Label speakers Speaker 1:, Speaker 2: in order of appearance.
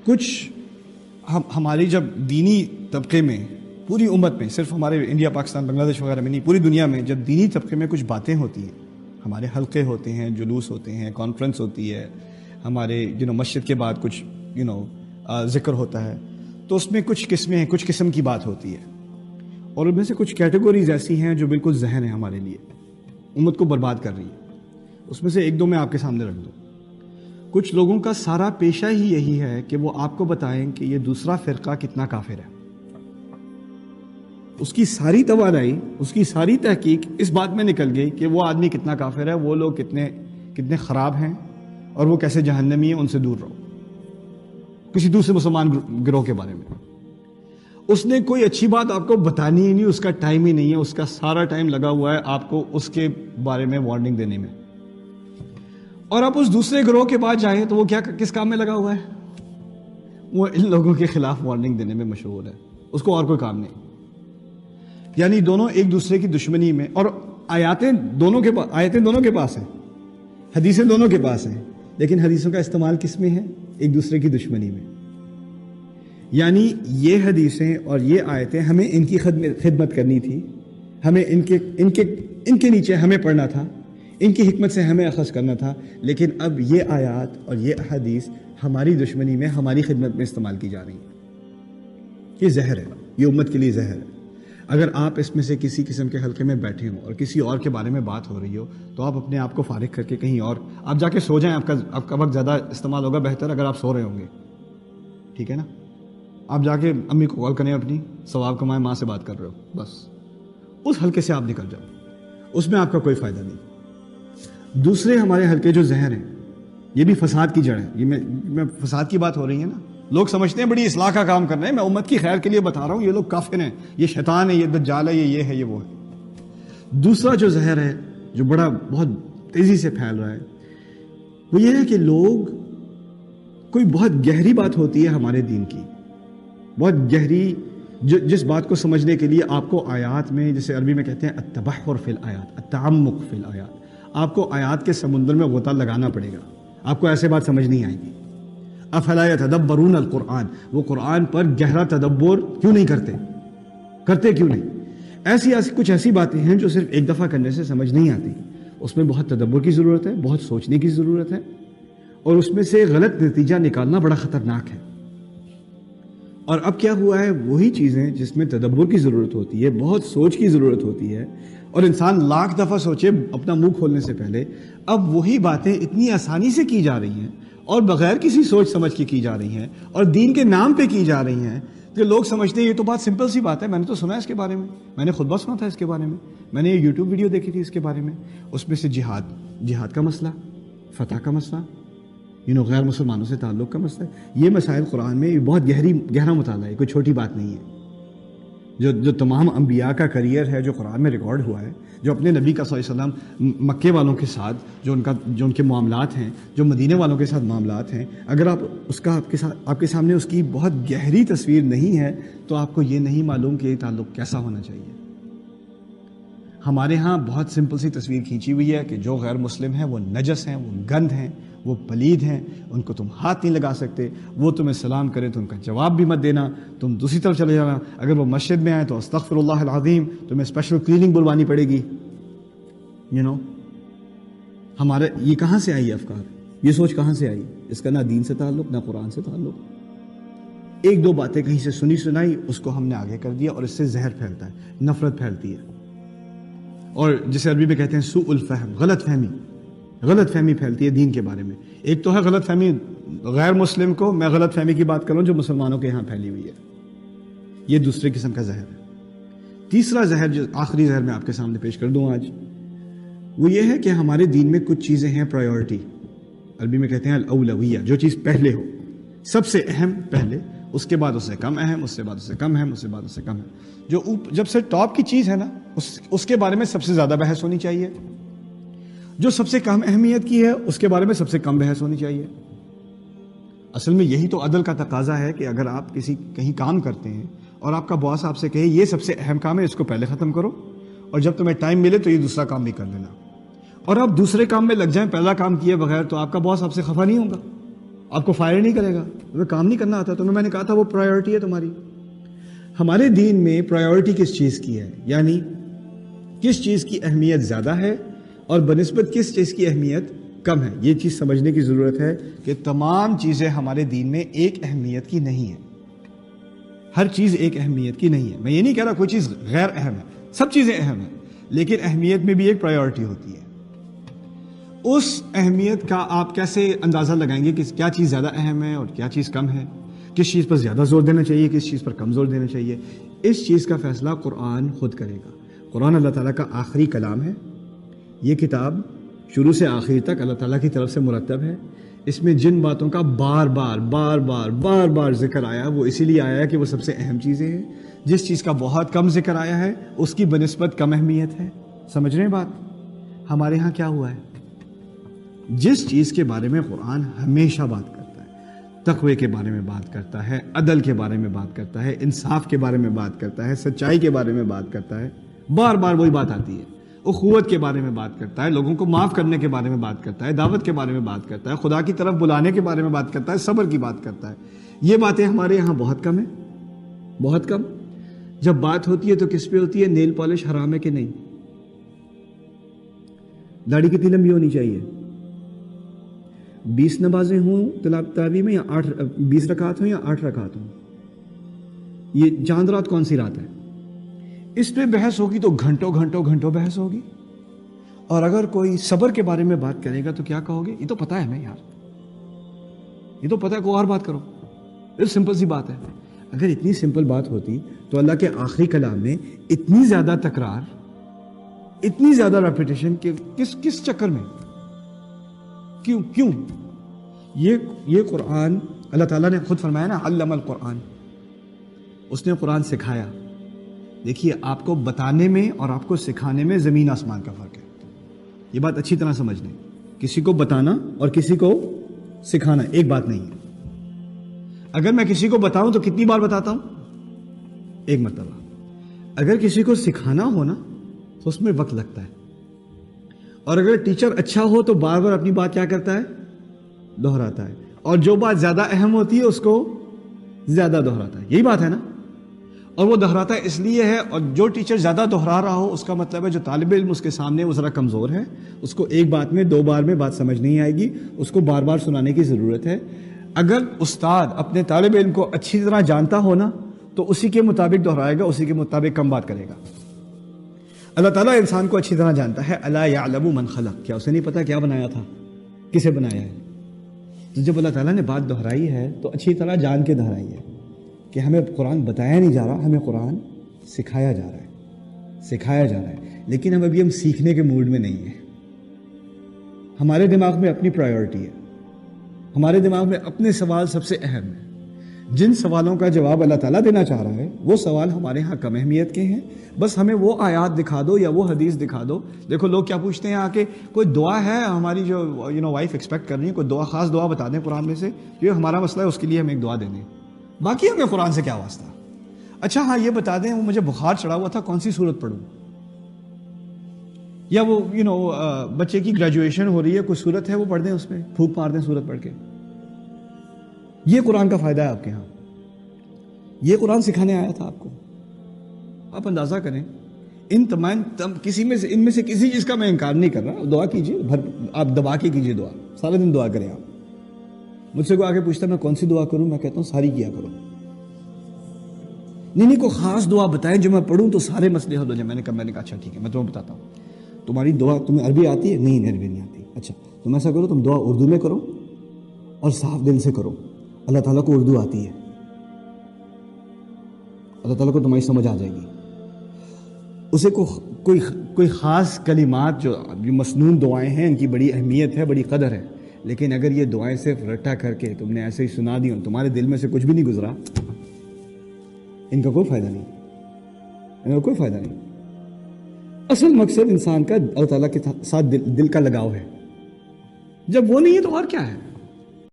Speaker 1: کچھ ہماری جب دینی طبقے میں پوری امت میں، صرف ہمارے انڈیا پاکستان بنگلہ دیش وغیرہ میں نہیں، پوری دنیا میں جب دینی طبقے میں کچھ باتیں ہوتی ہیں، ہمارے حلقے ہوتے ہیں، جلوس ہوتے ہیں، کانفرنس ہوتی ہے، ہمارے مسجد کے بعد کچھ ذکر ہوتا ہے، تو اس میں کچھ قسمیں ہیں، کچھ قسم کی بات ہوتی ہے، اور ان میں سے کچھ کیٹیگوریز ایسی ہیں جو بالکل ذہن ہے ہمارے لیے، امت کو برباد کر رہی ہے۔ اس میں سے ایک دو میں آپ کے سامنے رکھ دوں۔ کچھ لوگوں کا سارا پیشہ ہی یہی ہے کہ وہ آپ کو بتائیں کہ یہ دوسرا فرقہ کتنا کافر ہے۔ اس کی ساری توانائی، اس کی ساری تحقیق اس بات میں نکل گئی کہ وہ آدمی کتنا کافر ہے، وہ لوگ کتنے خراب ہیں، اور وہ کیسے جہنمی ہیں، ان سے دور رہو۔ کسی دوسرے مسلمان گروہ کے بارے میں اس نے کوئی اچھی بات آپ کو بتانی ہی نہیں، اس کا ٹائم ہی نہیں ہے، اس کا سارا ٹائم لگا ہوا ہے آپ کو اس کے بارے میں وارننگ دینے میں۔ اور آپ اس دوسرے گروہ کے پاس جائیں تو وہ کس کام میں لگا ہوا ہے؟ وہ ان لوگوں کے خلاف وارننگ دینے میں مشہور ہے، اس کو اور کوئی کام نہیں۔ یعنی دونوں ایک دوسرے کی دشمنی میں، اور آیتیں دونوں کے پاس ہیں، حدیثیں دونوں کے پاس ہیں، لیکن حدیثوں کا استعمال کس میں ہے؟ ایک دوسرے کی دشمنی میں۔ یعنی یہ حدیثیں اور یہ آیتیں ہمیں ان کی خدمت کرنی تھی، ہمیں ان کے نیچے ہمیں پڑھنا تھا، ان کی حکمت سے ہمیں اخذ کرنا تھا، لیکن اب یہ آیات اور یہ حدیث ہماری دشمنی میں، ہماری خدمت میں استعمال کی جا رہی ہیں۔ یہ زہر ہے، یہ امت کے لیے زہر ہے۔ اگر آپ اس میں سے کسی قسم کے حلقے میں بیٹھے ہوں اور کسی اور کے بارے میں بات ہو رہی ہو تو آپ اپنے آپ کو فارغ کر کے کہیں اور آپ جا کے سو جائیں، آپ کا وقت زیادہ استعمال ہوگا، بہتر اگر آپ سو رہے ہوں گے، ٹھیک ہے نا؟ آپ جا کے امی کو کال کریں، اپنی ثواب کمائیں، ماں سے بات کر رہے ہو، بس اس حلقے سے آپ نکل جاؤ، اس میں آپ کا کوئی فائدہ نہیں۔ دوسرے ہمارے حلقے جو زہر ہیں، یہ بھی فساد کی جڑ ہے۔ یہ میں فساد کی بات ہو رہی ہے نا، لوگ سمجھتے ہیں بڑی اصلاح کا کام کر رہے ہیں، میں امت کی خیر کے لیے بتا رہا ہوں، یہ لوگ کافر ہیں، یہ شیطان ہے، یہ دجال ہے، یہ ہے، یہ وہ ہے۔ دوسرا جو زہر ہے جو بہت تیزی سے پھیل رہا ہے، وہ یہ ہے کہ لوگ، کوئی بہت گہری بات ہوتی ہے ہمارے دین کی، بہت گہری، جس بات کو سمجھنے کے لیے آپ کو آیات میں، جسے عربی میں کہتے ہیں التبحر فی الآیات، التعمق فی الآیات، آپ کو آیات کے سمندر میں غوطہ لگانا پڑے گا، آپ کو ایسے بات سمجھ نہیں آئے گی۔ افلا یتدبرون القرآن، وہ قرآن پر گہرا تدبر کیوں نہیں کرتے کیوں نہیں؟ کچھ ایسی باتیں ہیں جو صرف ایک دفعہ کرنے سے سمجھ نہیں آتی، اس میں بہت تدبر کی ضرورت ہے، بہت سوچنے کی ضرورت ہے، اور اس میں سے غلط نتیجہ نکالنا بڑا خطرناک ہے۔ اور اب کیا ہوا ہے، وہی چیزیں جس میں تدبر کی ضرورت ہوتی ہے، بہت سوچ کی ضرورت ہوتی ہے، اور انسان لاکھ دفعہ سوچے اپنا منہ کھولنے سے پہلے، اب وہی باتیں اتنی آسانی سے کی جا رہی ہیں اور بغیر کسی سوچ سمجھ کے کی جا رہی ہیں، اور دین کے نام پہ کی جا رہی ہیں، کہ لوگ سمجھتے ہیں یہ تو بات سمپل سی بات ہے، میں نے تو سنا ہے اس کے بارے میں نے خطبہ سنا تھا اس کے بارے میں نے یہ یوٹیوب ویڈیو دیکھی تھی اس کے بارے میں، اس میں سے جہاد کا مسئلہ، فتح کا مسئلہ، غیر مسلمانوں سے تعلق کا مسئلہ، یہ مسائل قرآن میں بہت گہرا مطالعہ ہے، کوئی چھوٹی بات نہیں ہے۔ جو تمام انبیاء کا کریئر ہے جو قرآن میں ریکارڈ ہوا ہے، جو اپنے نبی کا صلی اللہ علیہ وسلم مکے والوں کے ساتھ جو ان کے معاملات ہیں، جو مدینے والوں کے ساتھ معاملات ہیں، اگر آپ کے سامنے اس کی بہت گہری تصویر نہیں ہے تو آپ کو یہ نہیں معلوم کہ یہ تعلق کیسا ہونا چاہیے۔ ہمارے ہاں بہت سمپل سی تصویر کھینچی ہوئی ہے کہ جو غیر مسلم ہیں وہ نجس ہیں، وہ گند ہیں، وہ پلید ہیں، ان کو تم ہاتھ نہیں لگا سکتے، وہ تمہیں سلام کریں تو ان کا جواب بھی مت دینا، تم دوسری طرف چلے جانا، اگر وہ مسجد میں آئے تو استغفر اللہ العظیم، تمہیں اسپیشل کلیننگ بلوانی پڑے گی۔ ہمارے یہ کہاں سے آئی افکار، یہ سوچ کہاں سے آئی؟ اس کا نہ دین سے تعلق، نہ قرآن سے تعلق۔ ایک دو باتیں کہیں سے سنائی، اس کو ہم نے آگے کر دیا، اور اس سے زہر پھیلتا ہے، نفرت پھیلتی ہے، اور جسے عربی میں کہتے ہیں سوء الفہم، غلط فہمی پھیلتی ہے دین کے بارے میں۔ ایک تو ہے غلط فہمی غیر مسلم کو، میں غلط فہمی کی بات کروں جو مسلمانوں کے ہاں پھیلی ہوئی ہے، یہ دوسرے قسم کا زہر ہے۔ تیسرا زہر، جو آخری زہر میں آپ کے سامنے پیش کر دوں آج، وہ یہ ہے کہ ہمارے دین میں کچھ چیزیں ہیں پرائیورٹی، عربی میں کہتے ہیں الاولویہ، جو چیز پہلے ہو، سب سے اہم پہلے، اس کے بعد اس سے کم اہم، اس سے بعد اس سے کم اہم، اس سے بعد اس سے کم اہم۔ جب سے ٹاپ کی چیز ہے نا، اس کے بارے میں سب سے زیادہ بحث ہونی چاہیے، جو سب سے کم اہمیت کی ہے اس کے بارے میں سب سے کم بحث ہونی چاہیے۔ اصل میں یہی تو عدل کا تقاضا ہے کہ اگر آپ کہیں کام کرتے ہیں اور آپ کا باس آپ سے کہے یہ سب سے اہم کام ہے، اس کو پہلے ختم کرو، اور جب تمہیں ٹائم ملے تو یہ دوسرا کام بھی کر لینا، اور آپ دوسرے کام میں لگ جائیں پہلا کام کیے بغیر، تو آپ کا باس آپ سے خفا نہیں ہوگا، آپ کو فائر نہیں کرے گا، تمہیں کام نہیں کرنا آتا، تمہیں میں نے کہا تھا وہ پرائیورٹی ہے تمہاری۔ ہمارے دین میں پرائیورٹی کس چیز کی ہے، یعنی کس چیز کی اہمیت زیادہ ہے اور بنسبت کس چیز کی اہمیت کم ہے، یہ چیز سمجھنے کی ضرورت ہے کہ تمام چیزیں ہمارے دین میں ایک اہمیت کی نہیں ہے، ہر چیز ایک اہمیت کی نہیں ہے۔ میں یہ نہیں کہہ رہا کوئی چیز غیر اہم ہے، سب چیزیں اہم ہیں، لیکن اہمیت میں بھی ایک پرائیورٹی ہوتی ہے۔ اس اہمیت کا آپ کیسے اندازہ لگائیں گے کہ کیا چیز زیادہ اہم ہے اور کیا چیز کم ہے، کس چیز پر زیادہ زور دینا چاہیے، کس چیز پر کم زور دینا چاہیے؟ اس چیز کا فیصلہ قرآن خود کرے گا۔ قرآن اللہ تعالیٰ کا آخری کلام ہے، یہ کتاب شروع سے آخر تک اللہ تعالیٰ کی طرف سے مرتب ہے۔ اس میں جن باتوں کا بار بار ذکر آیا وہ اسی لیے آیا ہے کہ وہ سب سے اہم چیزیں ہیں۔ جس چیز کا بہت کم ذکر آیا ہے اس کی بنسبت کم اہمیت ہے۔ سمجھ رہے ہیں بات؟ ہمارے ہاں کیا ہوا ہے، جس چیز کے بارے میں قرآن ہمیشہ بات کرتا ہے، تقوی کے بارے میں بات کرتا ہے، عدل کے بارے میں بات کرتا ہے، انصاف کے بارے میں بات کرتا ہے، سچائی کے بارے میں بات کرتا ہے، بار بار وہی بات آتی ہے۔ اخوت کے بارے میں بات کرتا ہے، لوگوں کو معاف کرنے کے بارے میں بات کرتا ہے، دعوت کے بارے میں بات کرتا ہے، خدا کی طرف بلانے کے بارے میں بات کرتا ہے، صبر کی بات کرتا ہے۔ یہ باتیں ہمارے یہاں بہت کم ہیں، بہت کم۔ جب بات ہوتی ہے تو کس پہ ہوتی ہے؟ نیل پالش حرام ہے کہ نہیں، داڑھی کتنی لمبی ہونی چاہیے، 20 نمازیں ہوں تراویح میں یا 20 رکعات ہوں یا 8 رکعات ہوں، یہ چاند رات کون سی رات ہے؟ اس پہ بحث ہوگی تو گھنٹوں بحث ہوگی۔ اور اگر کوئی صبر کے بارے میں بات کرے گا تو کیا کہو گے؟ یہ تو پتہ ہے ہمیں یار، یہ تو پتہ ہے، کوئی اور بات کرو۔ یہ سمپل سی بات ہے۔ اگر اتنی سمپل بات ہوتی تو اللہ کے آخری کلام میں اتنی زیادہ تکرار، اتنی زیادہ ریپیٹیشن کہ کس چکر میں، کیوں؟ یہ قرآن اللہ تعالیٰ نے خود فرمایا نا، علم القرآن، اس نے قرآن سکھایا۔ دیکھیے، آپ کو بتانے میں اور آپ کو سکھانے میں زمین آسمان کا فرق ہے، یہ بات اچھی طرح سمجھ لیں۔ کسی کو بتانا اور کسی کو سکھانا ایک بات نہیں ہے۔ اگر میں کسی کو بتاؤں تو کتنی بار بتاتا ہوں؟ ایک مرتبہ۔ اگر کسی کو سکھانا ہو نا تو اس میں وقت لگتا ہے، اور اگر ٹیچر اچھا ہو تو بار بار اپنی بات کیا کرتا ہے؟ دہراتا ہے، اور جو بات زیادہ اہم ہوتی ہے اس کو زیادہ دہراتا ہے۔ یہی بات ہے نا؟ اور وہ دہراتا ہے اس لیے ہے، اور جو ٹیچر زیادہ دہرا رہا ہو اس کا مطلب ہے جو طالب علم اس کے سامنے وہ ذرا کمزور ہے، اس کو ایک بات میں 2 بار میں بات سمجھ نہیں آئے گی، اس کو بار بار سنانے کی ضرورت ہے۔ اگر استاد اپنے طالب علم کو اچھی طرح جانتا ہو نا تو اسی کے مطابق دہرائے گا، اسی کے مطابق کم بات کرے گا۔ اللہ تعالیٰ انسان کو اچھی طرح جانتا ہے۔ الا یعلم من خلق، کیا اسے نہیں پتا کیا بنایا تھا، کسے بنایا ہے؟ تو جب اللہ تعالیٰ نے بات دہرائی ہے تو اچھی طرح جان کے دہرائی ہے کہ ہمیں قرآن بتایا نہیں جا رہا، ہمیں قرآن سکھایا جا رہا ہے، لیکن ہم سیکھنے کے موڈ میں نہیں ہیں۔ ہمارے دماغ میں اپنی پرائیورٹی ہے، ہمارے دماغ میں اپنے سوال سب سے اہم ہیں۔ جن سوالوں کا جواب اللہ تعالیٰ دینا چاہ رہا ہے وہ سوال ہمارے ہاں کم اہمیت کے ہیں، بس ہمیں وہ آیات دکھا دو یا وہ حدیث دکھا دو۔ دیکھو لوگ کیا پوچھتے ہیں آ کے، کوئی دعا ہے ہماری جو وائف ایکسپیکٹ کر رہی ہے، کوئی دعا، خاص دعا بتا دیں قرآن میں سے، یہ ہمارا مسئلہ ہے اس کے لیے ہم ایک دعا دے دیں، باقی ہمیں قرآن سے کیا واسطہ۔ اچھا ہاں یہ بتا دیں، وہ مجھے بخار چڑھا ہوا تھا، کون سی سورت پڑھوں؟ یا وہ بچے کی گریجویشن ہو رہی ہے، کوئی سورت ہے وہ پڑھ دیں، اس میں پھونک مار دیں سورت پڑھ کے۔ یہ قرآن کا فائدہ ہے آپ کے ہاں، یہ قرآن سکھانے آیا تھا آپ کو۔ آپ اندازہ کریں، ان میں سے کسی چیز کا میں انکار نہیں کر رہا۔ دعا کیجئے، آپ دبا کے کیجئے دعا، سارے دن دعا کریں آپ۔ مجھ سے کوئی آگے پوچھتا ہے میں کون سی دعا کروں، میں کہتا ہوں ساری کیا کرو۔ نہیں کوئی خاص دعا بتائیں جو میں پڑھوں تو سارے مسئلے حل ہو جائیں۔ میں نے کہا اچھا ٹھیک ہے، میں تمہیں بتاتا ہوں۔ تمہاری دعا، تمہیں عربی آتی ہے؟ نہیں عربی نہیں آتی۔ اچھا تم ایسا کرو، تم دعا اردو میں کرو اور صاف دل سے کرو، اللہ تعالیٰ کو اردو آتی ہے، اللہ تعالیٰ کو تمہاری سمجھ آ جائے گی۔ اسے کوئی خاص کلمات جو مسنون دعائیں ہیں، ان کی بڑی اہمیت ہے، بڑی قدر ہے، لیکن اگر یہ دعائیں صرف رٹا کر کے تم نے ایسے ہی سنا دی اور تمہارے دل میں سے کچھ بھی نہیں گزرا، ان کا کوئی فائدہ نہیں، ان کا کوئی فائدہ نہیں۔ اصل مقصد انسان کا اللہ تعالیٰ کے ساتھ دل کا لگاؤ ہے، جب وہ نہیں ہے تو اور کیا ہے؟